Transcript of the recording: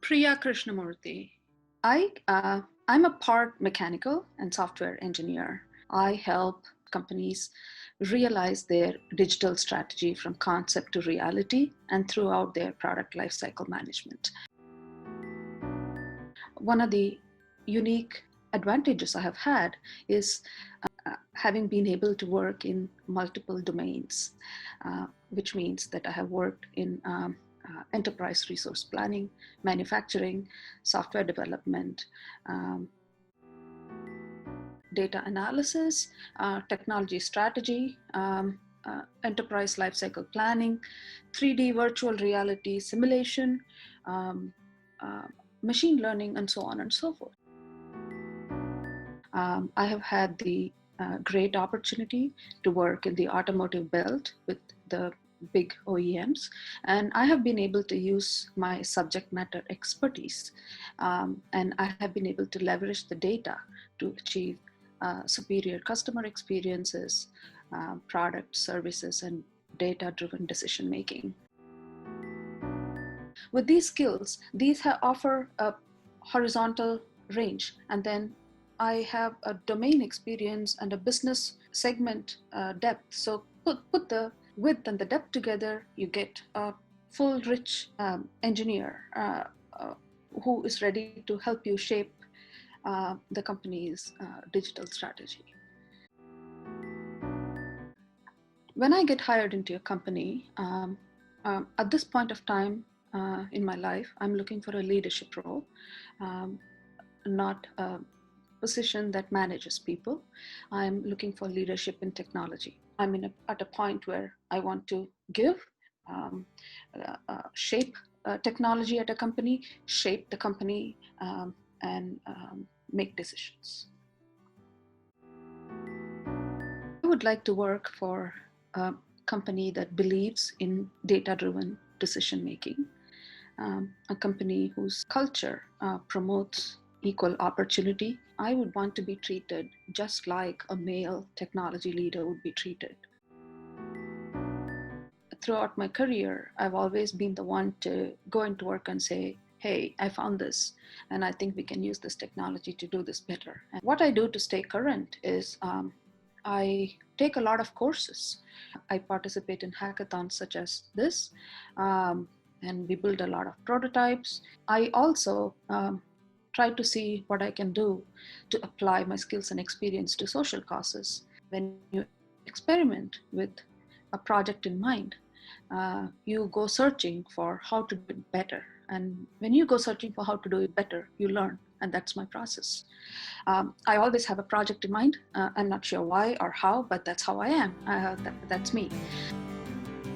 Priya Krishnamoorthy. I'm a part mechanical and software engineer. I help companies realize their digital strategy from concept to reality and throughout their product lifecycle management. One of the unique advantages I have had is having been able to work in multiple domains, which means that I have worked in enterprise resource planning, manufacturing, software development, data analysis, technology strategy, enterprise lifecycle planning, 3D virtual reality simulation, machine learning, and so on and so forth. I have had the great opportunity to work in the automotive belt with the big OEMs, and I have been able to use my subject matter expertise, and I have been able to leverage the data to achieve superior customer experiences, product services, and data-driven decision making. With these skills, these offer a horizontal range, and then I have a domain experience and a business segment depth. So put the width and the depth together, you get a full, rich engineer who is ready to help you shape the company's digital strategy. When I get hired into a company, at this point of time in my life, I'm looking for a leadership role, not a position that manages people. I'm looking for leadership in technology. I'm at a point where I want to give, shape technology at a company, shape the company, and make decisions. I would like to work for a company that believes in data-driven decision making, a company whose culture promotes equal opportunity. I would want to be treated just like a male technology leader would be treated. Throughout my career, I've always been the one to go into work and say, hey, I found this, and I think we can use this technology to do this better. And what I do to stay current is I take a lot of courses. I participate in hackathons such as this, and we build a lot of prototypes. I also try to see what I can do to apply my skills and experience to social causes. When you experiment with a project in mind, you go searching for how to do it better. And when you go searching for how to do it better, you learn. And that's my process. I always have a project in mind. I'm not sure why or how, but that's how I am. That's me.